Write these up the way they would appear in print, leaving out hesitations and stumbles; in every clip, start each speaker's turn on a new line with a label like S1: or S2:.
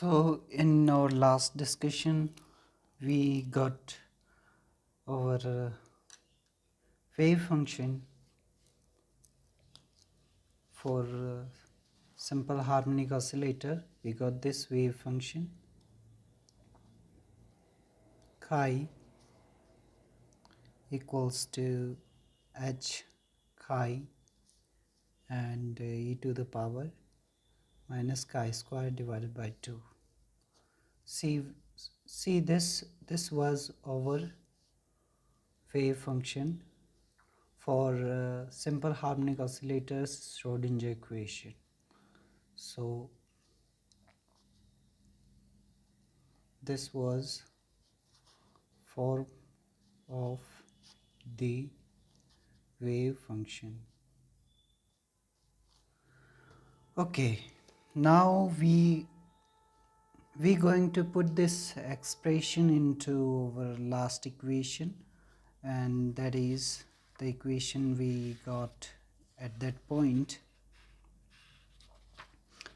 S1: So in our last discussion we got our wave function for simple harmonic oscillator. We got this wave function chi equals to h chi and e to the power minus chi square divided by 2. See this was our wave function for simple harmonic oscillators Schrodinger equation. So this was form of the wave function. Okay, now we going to put this expression into our last equation, and that is the equation we got at that point.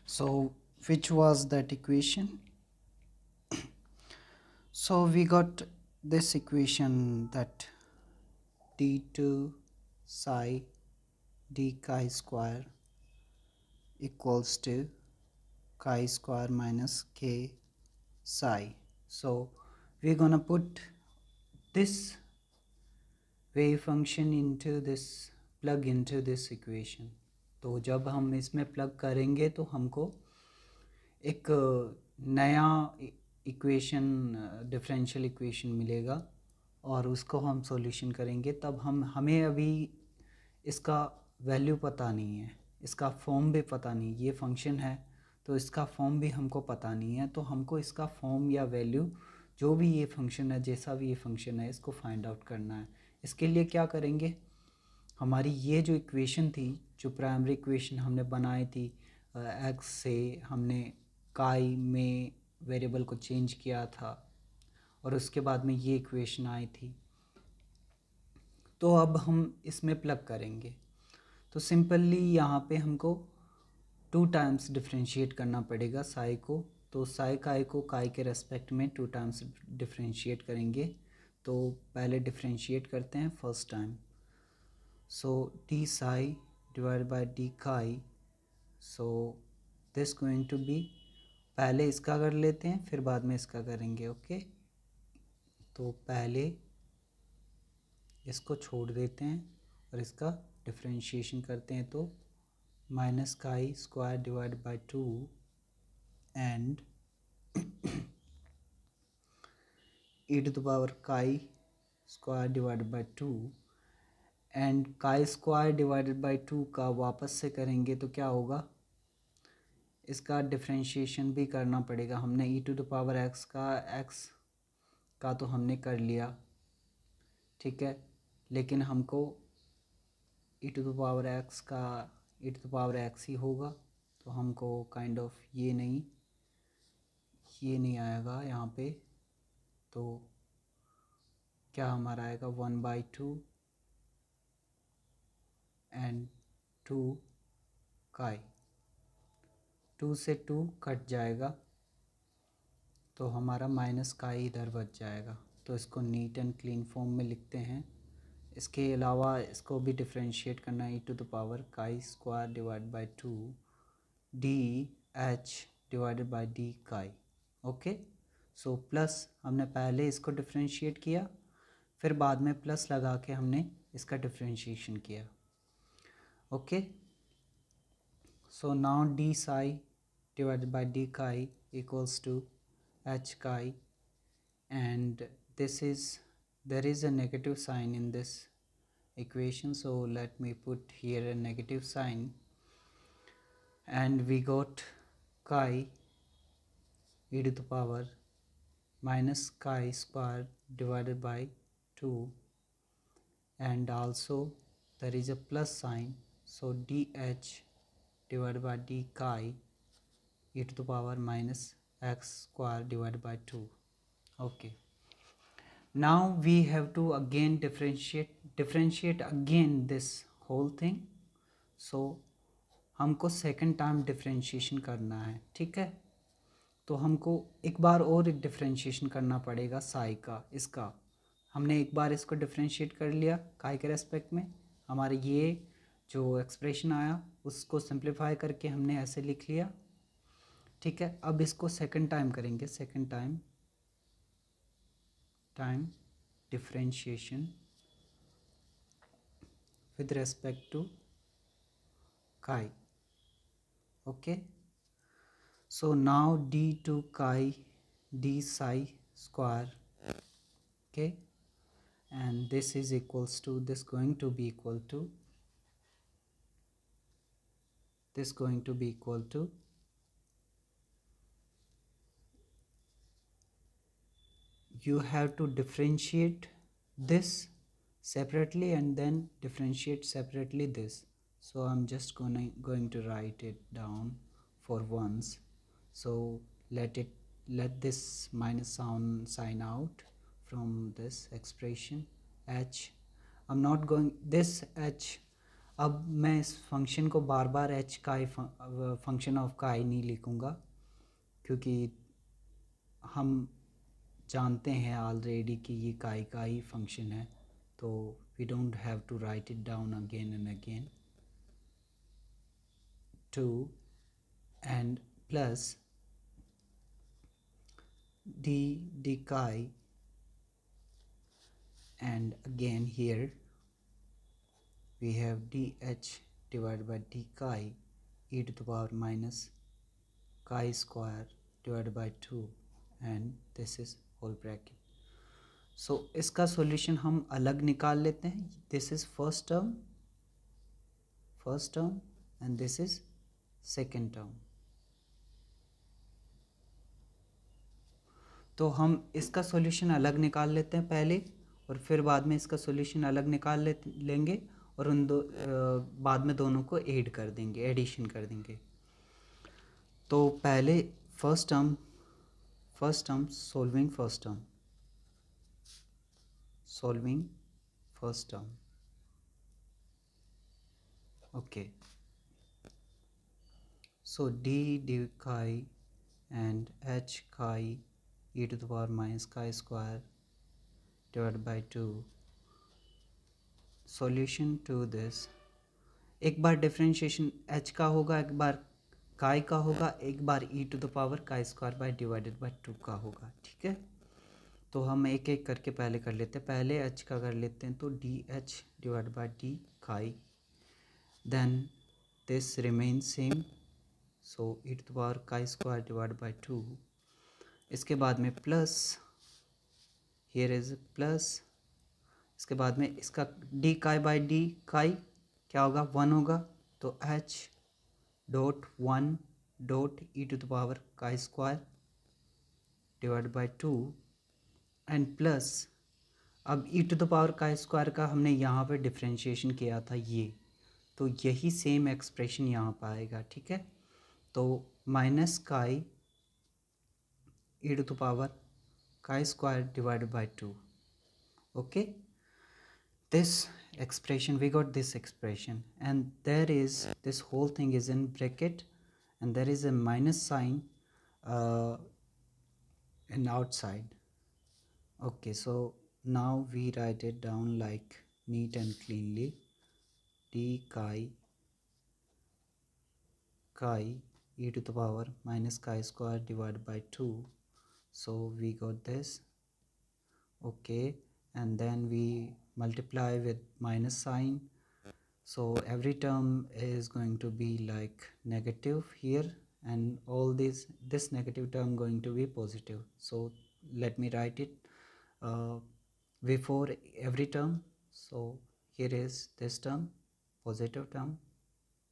S1: So which was that equation? So we got this equation that d2 psi d chi square equals to chi square minus k psi. So we're gonna put this wave function into this, plug into this equation. तो जब हम इसमें plug करेंगे तो हमको एक नया equation, differential equation मिलेगा और उसको हम सॉल्यूशन करेंगे. तब हमें अभी इसका वैल्यू पता नहीं है, इसका फॉर्म भी पता नहीं. ये फंक्शन है तो इसका फॉर्म भी हमको पता नहीं है, तो हमको इसका फॉर्म या वैल्यू, जो भी ये फंक्शन है, जैसा भी ये फंक्शन है, इसको फाइंड आउट करना है. इसके लिए क्या करेंगे, हमारी ये जो इक्वेशन थी, जो प्राइमरी इक्वेशन हमने बनाई थी, एक्स से हमने काई में वेरिएबल को चेंज किया था और उसके बाद में ये इक्वेशन आई थी, तो अब हम इसमें प्लग करेंगे. तो सिंपली यहाँ पे हमको 2 टाइम्स डिफरेंशिएट करना पड़ेगा साई को. तो साई काई को काई के रेस्पेक्ट में 2 टाइम्स डिफरेंशिएट करेंगे. तो पहले डिफरेंशिएट करते हैं first time. So D psi divide by D chi. So this going to be, पहले इसका कर लेते हैं फिर बाद में इसका करेंगे. ओके, तो पहले इसको छोड़ देते हैं और इसका डिफरेंशिएशन करते हैं. तो minus chi square divide by 2 and e to the power chi square divided by 2 and काई स्क्वायर डिवाइडेड बाय 2 का वापस से करेंगे तो क्या होगा, इसका डिफरेंशिएशन भी करना पड़ेगा. हमने e to the power x का तो हमने कर लिया, ठीक है, लेकिन हमको e to the power x का e to the power x ही होगा. तो हमको काइंड ऑफ ये नहीं आएगा यहाँ पे. तो क्या हमारा आएगा 1/2 एंड 2 काई. 2 से 2 कट जाएगा तो हमारा माइनस काई इधर बच जाएगा. तो इसको नीट एंड क्लीन फॉर्म में लिखते हैं. इसके अलावा इसको भी डिफरेंशिएट करना है, e to the power काई square divide by 2 D H divided by D काई. ओके, सो प्लस हमने पहले इसको डिफरेंशिएट किया, फिर बाद में प्लस लगा के हमने इसका डिफरेंशिएशन किया. Okay, so now D psi divided by D chi equals to h chi, and there is a negative sign in this equation, so let me put here a negative sign, and we got chi e to the power minus chi square divided by 2, and also there is a plus sign, so dh divided by d chi e to the power minus x square divided by 2. Okay, now we have to again differentiate again this whole thing. So हमको second time differentiation करना है, ठीक है. तो हमको एक बार और differentiation करना पड़ेगा साई का। इसका हमने एक बार इसको डिफ्रेंशिएट कर लिया काई के रेस्पेक्ट में, हमारे ये जो एक्सप्रेशन आया उसको सिंप्लीफाई करके हमने ऐसे लिख लिया। ठीक है, अब इसको सेकंड टाइम करेंगे, second time differentiation with respect to chi. Okay, so now d2 chi d psi square, okay, and this is equals to this going to be equal to you have to differentiate this separately and then differentiate separately this. So I'm just going to write it down for once. So let this minus sound sign out from this expression h. I'm not going this h, अब मैं इस function को बार बार h का ही function of का ही नहीं लिखूँगा, क्योंकि हम जानते हैं ऑलरेडी कि ये काई का ही फंक्शन है, तो we don't have to write it down again and again. 2 and plus d chi, and again here we have dh divided by d chi e to the power minus chi square divided by 2, and this is whole bracket. So इसका solution हम अलग निकाल लेते हैं। This is first term and this is second term. तो हम इसका solution अलग निकाल लेते हैं पहले, और फिर बाद में इसका सॉल्यूशन अलग निकाल लेंगे, और उन दो बाद में दोनों को ऐड कर देंगे, एडिशन कर देंगे। तो पहले first term solving first term, okay. So d chi and h chi e to the power minus chi square divided by 2, solution to this, एक बार डिफरेंशिएशन h का होगा, एक बार chi का होगा, एक बार e to the power chi square by divided by 2 का होगा। ठीक है, तो हम एक एक करके पहले कर लेते हैं। पहले h का कर लेते हैं, तो dh divided by d chi, then this remains same, so e to the power chi square divided by 2। इसके बाद में प्लस, हियर इज प्लस, इसके बाद में इसका डी काई बाई डी काई क्या होगा, 1 होगा, तो h dot 1 dot e to the power chi square divide by 2, and plus, अब e to the power chi square का हमने यहाँ पे डिफ्रेंशिएशन किया था ये, तो यही सेम एक्सप्रेशन यहाँ पर आएगा। ठीक है, तो माइनस काई e to the power chi square divided by 2, okay, this expression, we got this expression, and there is this whole thing is in bracket, and there is a minus sign in outside. Okay, so now we write it down like neat and cleanly, d chi e to the power minus chi square divided by 2. So we got this, okay, and then we multiply with minus sign, so every term is going to be like negative here, and all this negative term going to be positive. So let me write it before every term. So here is this term, positive term,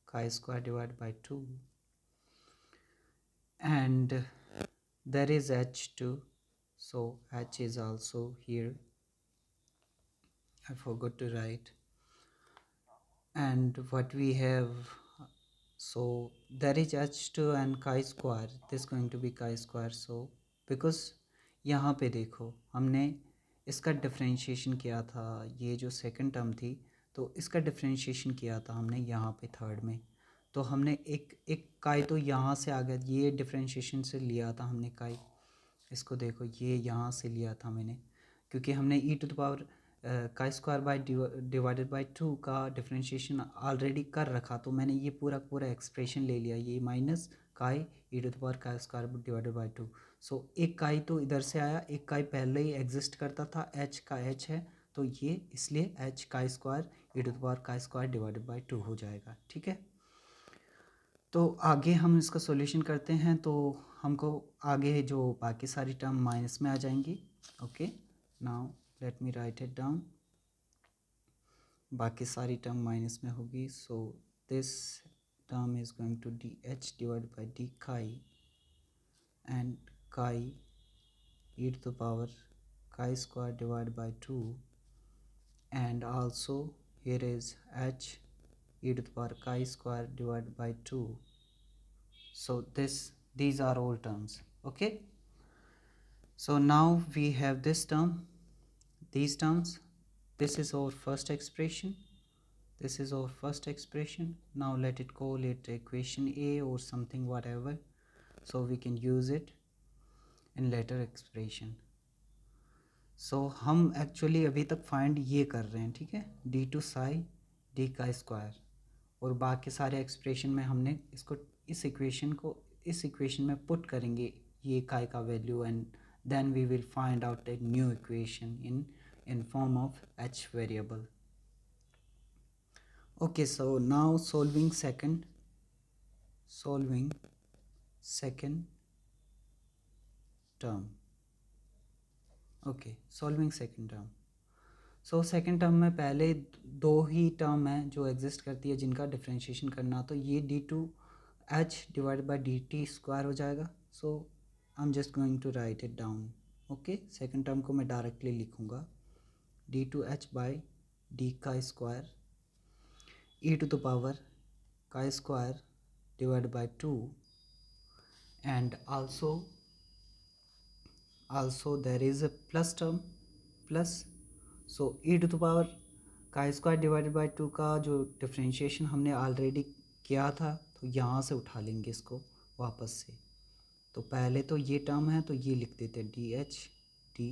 S1: chi square divided by 2, and there is h2, so h is also here, I forgot to write, and what we have, so there is h2 and chi square, this going to be chi square, so because यहाँ पे देखो हमने इसका differentiation किया था, ये जो second term थी, तो इसका डिफरेंशिएशन किया था हमने यहाँ पे थर्ड में, तो हमने एक एक काई तो यहाँ से आ गया, ये डिफरेंशिएशन से लिया था हमने काई, इसको देखो ये यहाँ से लिया था मैंने, क्योंकि हमने e to the power chi square by divided by 2 का डिफरेंशिएशन ऑलरेडी कर रखा, तो मैंने ये पूरा पूरा एक्सप्रेशन ले लिया, ये minus chi e to the power chi square divided by 2। So एक काई तो इधर से आया, एक काई पहले ही एग्जिस्ट करता था, एच का एच है, तो ये इसलिए h chi square e to the power chi square divided by 2 हो जाएगा। ठीक है, तो आगे हम इसका सॉल्यूशन करते हैं, तो हमको आगे जो बाकी सारी टर्म माइनस में आ जाएंगी। Okay, now let me write it down. बाकी सारी टर्म माइनस में होगी, so this term is going to d h divide by d chi and chi e to the power chi square divided by 2, and also here is h e to the power chi square divided by 2. So these are all terms. Okay, so now we have this term, these terms, this is our first expression, this is our first expression. Now let it call it equation A or something whatever, so we can use it in later expression. सो हम actually अभी तक find ये कर रहे हैं, ठीक है, D two psi D का स्क्वायर, और बाकी सारे एक्सप्रेशन में हमने इसको इस इक्वेशन में पुट करेंगे ये काई का value, and then we will find out a new equation in form of h variable. Okay, so now solving second term. Okay, solving second term. So second term में पहले दो ही term है जो exist करती है जिनका differentiation करना, तो ये D two H divide by D T square हो जाएगा। So I am just going to write it down. Okay, second term को मैं डायरेक्टली लिखूँगा, D two H by D का square e to the power का square divide by 2, and also there is a plus term plus, so e to the power का square divided by 2 का जो differentiation हमने already किया था, तो यहाँ से उठा लेंगे इसको वापस से। तो पहले तो ये टर्म है तो ये लिख देते हैं डी एच डी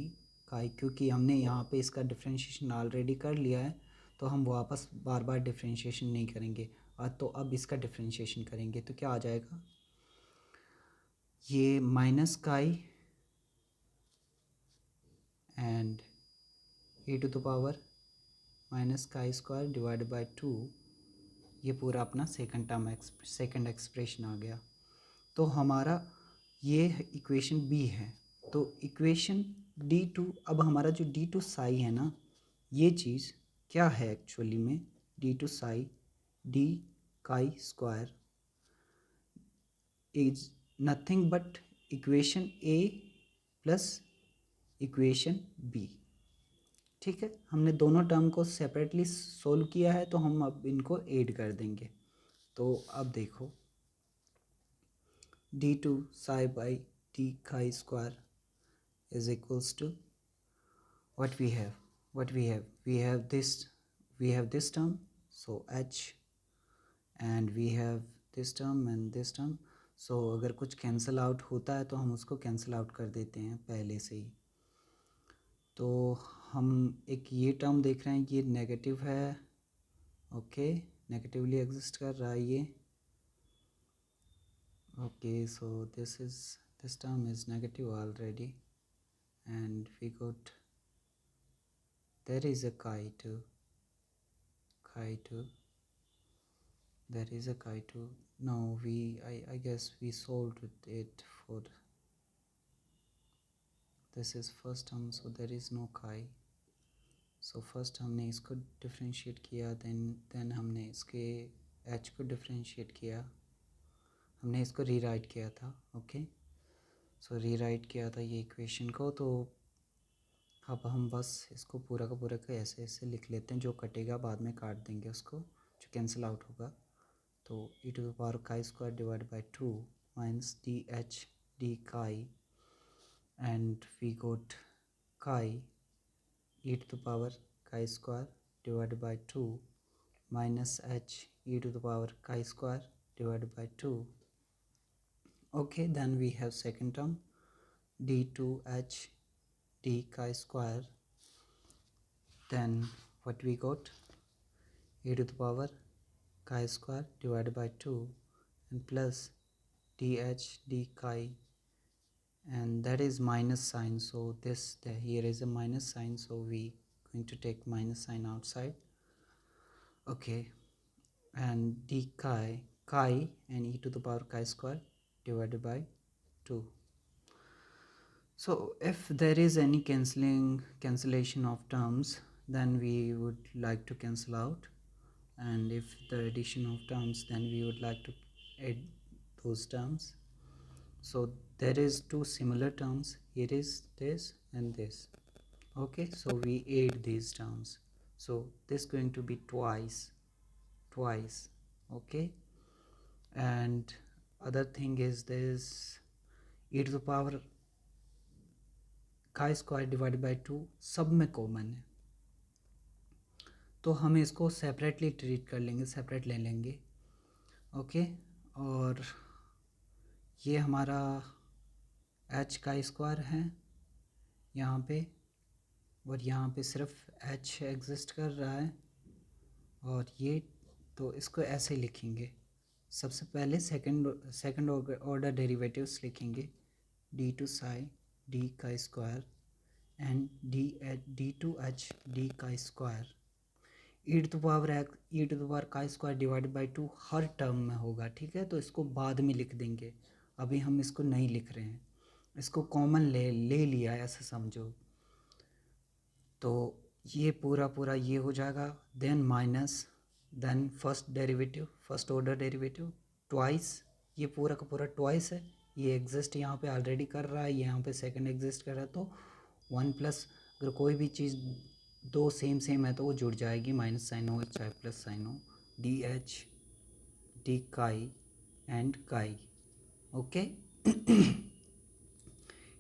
S1: का, क्योंकि हमने यहाँ पे इसका डिफरेंशिएशन ऑलरेडी कर लिया है, तो हम वापस बार बार डिफरेंशिएशन नहीं करेंगे। और तो अब इसका डिफरेंशिएशन करेंगे तो क्या आ जाएगा, ये minus chi and e to the power minus chi square divide by 2, ये पूरा अपना सेकंड एक्सप्रेशन आ गया। तो हमारा ये इक्वेशन बी है। तो इक्वेशन डी टू, अब हमारा जो डी टू साई है ना, ये चीज़ क्या है एक्चुअली में, d two psi d chi square is nothing but equation a plus equation b. ठीक है, हमने दोनों टर्म को सेपरेटली सोल्व किया है, तो हम अब इनको ऐड कर देंगे। तो अब देखो, d two psi by d chi square is equals to what we have this term, so h, and we have this term and this term. so अगर कुछ कैंसिल आउट होता है तो हम उसको कैंसिल आउट कर देते हैं पहले से ही। तो हम एक ये टर्म देख रहे हैं, ये नेगेटिव है, ओके, नेगेटिवली एग्जिस्ट कर रहा है ये। Okay, so this term is negative already, and we got, there is a chi 2, there is a chi 2. No, I guess we solved it for, this is first term, so there is no chi. so first हमने इसको differentiate किया, then हमने इसके h को differentiate किया, हमने इसको rewrite किया था। ओके, सो रीराइट किया था ये इक्वेशन को। तो अब हम बस इसको पूरा का पूरा का ऐसे ऐसे लिख लेते हैं, जो कटेगा बाद में काट देंगे उसको, जो कैंसिल आउट होगा। तो e to the power chi square divide by 2 minus d h d chi, and we got chi e to the power chi square divide by 2 minus h e to the power chi square divided by 2. Okay, then we have second term d2h d chi square. Then what we got? E to the power chi square divided by 2 and plus dh d chi, and that is minus sign, so here is a minus sign, so we going to take minus sign outside. Okay, and d chi and e to the power chi square divided by 2. So if there is any cancellation of terms, then we would like to cancel out, and if the addition of terms, then we would like to add those terms. So there is two similar terms, here is this and this. Okay, so we add these terms, so this going to be twice. Okay, and other thing is this e to the power chi square divide by 2 सब में common है, तो हम इसको separately treat कर लेंगे, separate ले लेंगे. ओके, और ये हमारा h का स्क्वायर है यहाँ पे, और यहाँ पे सिर्फ h एग्जिस्ट कर रहा है, और ये तो इसको ऐसे लिखेंगे. सबसे पहले सेकंड ऑर्डर डेरिवेटिव्स लिखेंगे, d2 psi d का स्क्वायर एंड d2h d का स्क्वायर. ई टू पावर का square divided by 2 her term में होगा, ठीक है, तो इसको बाद में लिख देंगे, अभी हम इसको नहीं लिख रहे हैं, इसको कॉमन ले लिया ऐसा समझो. तो ये पूरा ये हो जाएगा, then minus, then first order derivative twice, ये पूरा का पूरा ट्वाइस है, ये एग्जिस्ट यहाँ पे ऑलरेडी कर रहा है, यहाँ पे सेकंड एग्जिस्ट कर रहा है, तो 1 प्लस, अगर कोई भी चीज़ दो सेम है तो वो जुड़ जाएगी, माइनस साइन हो चाहे प्लस साइन हो, d h d chi and chi. Okay,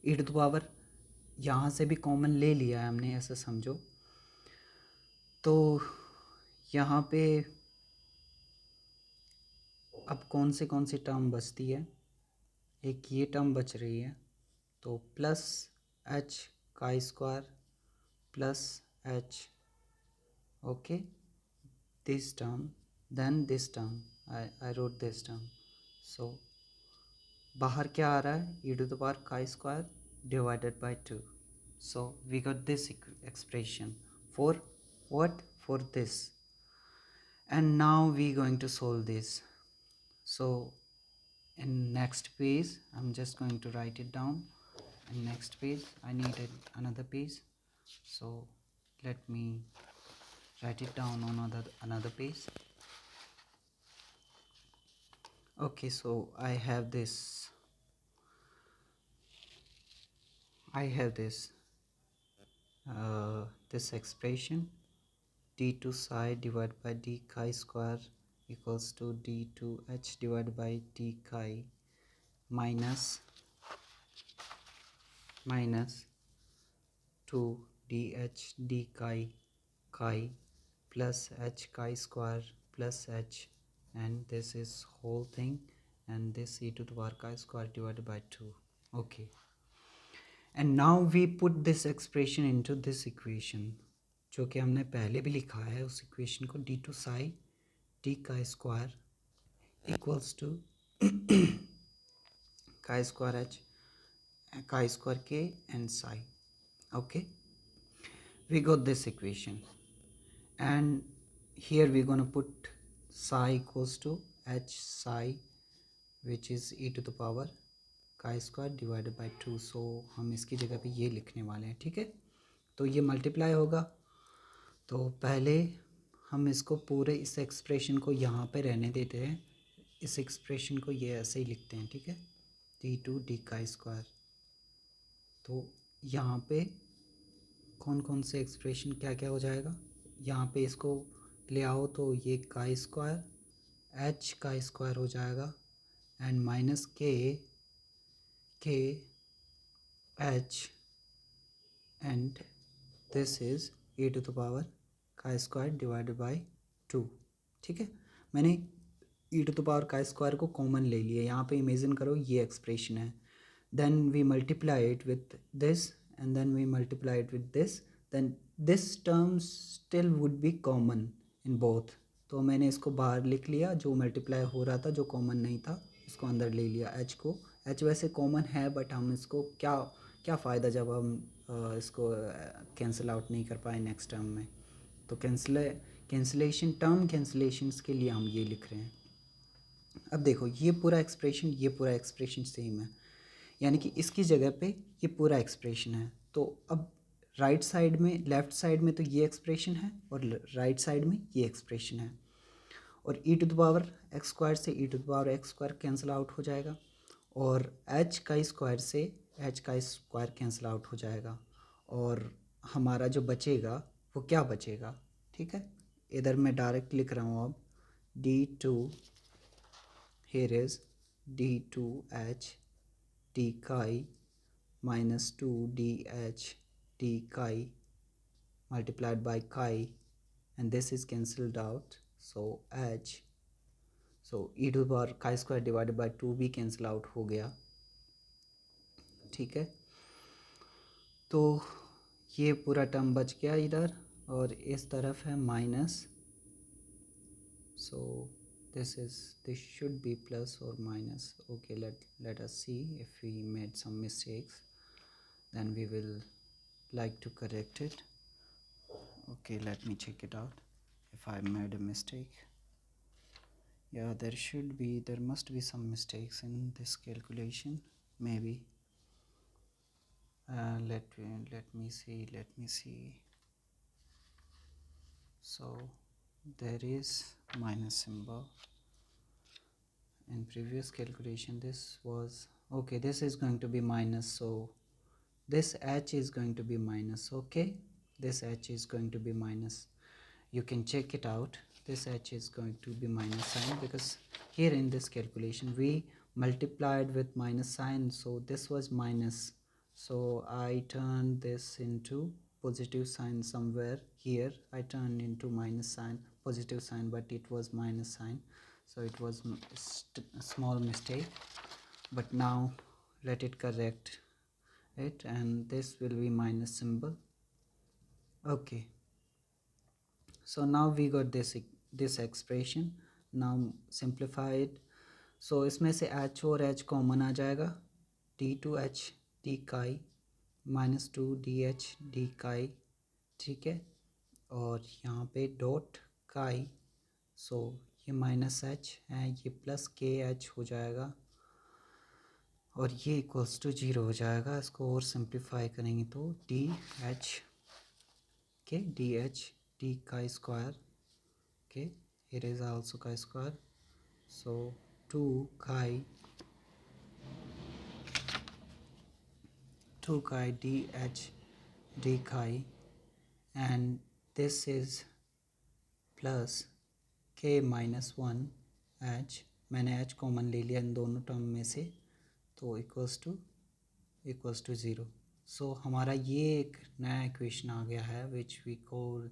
S1: e to the power यहाँ से भी कॉमन ले लिया है हमने, ऐसा समझो. तो यहाँ पे अब कौन सी टर्म बचती है, एक ये टर्म बच रही है, तो प्लस एच का square plus H. Okay, this term, then this term, I wrote this term. So बाहर क्या आ रहा है, e to the power chi square divided by 2. So we got this expression for what, for this. And now we going to solve this. So in next page I'm just going to write it down. In next page I need another page, so let me write it down on another page. Okay, so I have this this expression, d2 psi divided by d chi square equals to d2h divided by d chi minus 2 dh d chi plus h chi square plus h, and this is whole thing, and this e to the power chi square divided by 2. Okay, and now we put this expression into this equation, जो कि हमने पहले भी लिखा है उस equation को, d2 psi d का स्क्वायर इक्वल्स टू का स्क्वायर h का square k and psi. Okay, we got this equation, and here we're going to put psi equals to h psi, which is e to the power का square divided by 2. सो हम इसकी जगह पे ये लिखने वाले हैं, ठीक है. तो ये मल्टीप्लाई होगा, तो पहले हम इसको पूरे इस एक्सप्रेशन को यहाँ पे रहने देते हैं, इस एक्सप्रेशन को ये ऐसे ही लिखते हैं, ठीक है, d2 d का स्क्वायर. तो यहाँ पे कौन से एक्सप्रेशन क्या हो जाएगा, यहाँ पे इसको ले आओ तो ये का स्क्वायर h का स्क्वायर हो जाएगा, and minus k h, and this is e to the power का स्क्वायर डिवाइडेड बाई 2. ठीक है, मैंने ई टू द पावर का स्क्वायर को कॉमन ले लिए, यहाँ पे इमेजिन करो ये एक्सप्रेशन है, then we multiply it with this and then we multiply it with this, then this term still would be common in both. तो मैंने इसको बाहर लिख लिया, जो मल्टीप्लाई हो रहा था जो कॉमन नहीं था इसको अंदर ले लिया, h को। h वैसे कॉमन है बट हम इसको क्या क्या फ़ायदा जब हम इसको कैंसिल आउट नहीं कर पाए नेक्स्ट टर्म में। तो कैंसिलेशन टर्म कैंसिलेशंस के लिए हम ये लिख रहे हैं। अब देखो ये पूरा एक्सप्रेशन सेम है, यानी कि इसकी जगह पे ये पूरा एक्सप्रेशन है। तो अब राइट साइड में, लेफ़्ट साइड में तो ये एक्सप्रेशन है और राइट साइड में ये एक्सप्रेशन है, और e to the power x square से e to the power x square cancel out हो जाएगा, और एच का स्क्वायर से एच का स्क्वायर कैंसिल आउट हो जाएगा, और हमारा जो बचेगा वो क्या बचेगा, ठीक है। इधर मैं डायरेक्ट लिख रहा हूँ अब d2, here is d2h d chi minus 2 dh d chi multiplied by chi, and this is cancelled out, so h, so e to the power chi square divided by 2 भी कैंसिल आउट हो गया, ठीक है। तो ये पूरा term बच गया इधर, और इस तरफ है minus, so this should be plus or minus. Okay, let us see if we made some mistakes, then we will like to correct it. Okay, let me check it out if I made a mistake. Yeah, there must be some mistakes in this calculation, maybe. Let me see. So there is minus symbol in previous calculation. This was okay, this is going to be minus, so this h is going to be minus. Okay, this h is going to be minus, you can check it out. This h is going to be minus sign because here in this calculation we multiplied with minus sign, so this was minus, so I turned this into positive sign somewhere here. I turned into minus sign, positive sign, but it was minus sign, so it was a small mistake, but now let it correct it, and this will be minus symbol. Okay, so now we got this expression. Now simplify it. So इसमें से h और h common आ जाएगा, d2h d chi minus 2 dh d chi, ठीक है। और यहाँ पे dot chi, सो ये माइनस h है, ये प्लस के h हो जाएगा, और ये इक्वल्स टू 0 हो जाएगा। इसको और सिंप्लीफाई करेंगे तो डी एच के डी एच डी का स्क्वायर के, here is also chi square, so 2 chi dh d chi, and this is plus k minus 1 h, मैंने h कॉमन ले लिया इन दोनों टर्म में से, तो इक्वल्स टू 0। सो हमारा ये एक नया इक्वेशन आ गया है which we call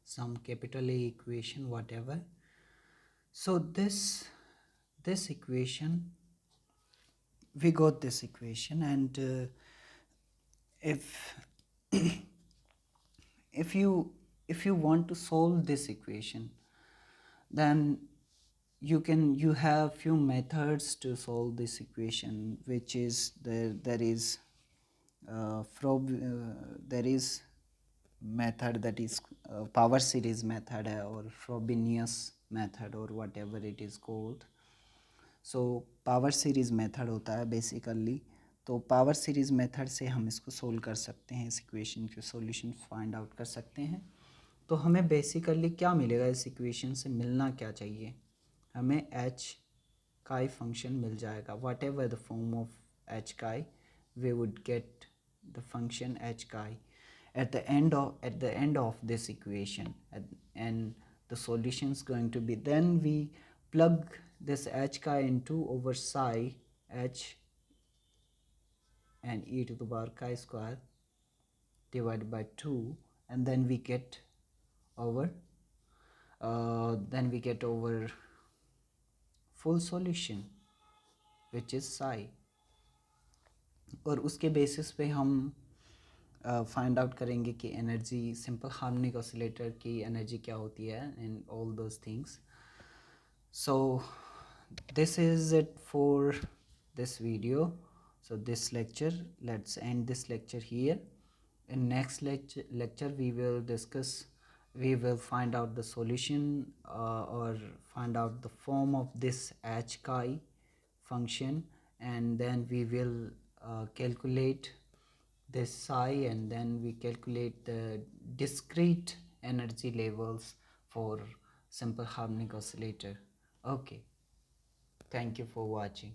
S1: some capital a equation whatever. So this equation, we got this equation, and if if you want to solve this equation, then you have few methods to solve this equation, which is there is there is method that is power series method है, और Frobenius method or whatever it is called. So power series method होता है basically, तो power series method से हम इसको solve कर सकते हैं, इस इक्वेशन के सॉल्यूशन फाइंड आउट कर सकते हैं। तो हमें बेसिकली क्या मिलेगा, इस इक्वेशन से मिलना क्या चाहिए, हमें एच काई फंक्शन मिल जाएगा, what ever the form of H काई we would get the function h chi at the end of this equation, and the solution is going to be, then we plug this h chi into over psi h and e to the power chi square divided by 2, and then we get over full solution which is psi, और उसके basis पे हम find out करेंगे कि energy simple harmonic oscillator की energy क्या होती है and all those things. So this is it for this video. So this lecture, let's end this lecture here. In next lecture we will discuss, we will find out the solution or find out the form of this h chi function, and then we will calculate this psi, and then we calculate the discrete energy levels for simple harmonic oscillator. Okay, thank you for watching.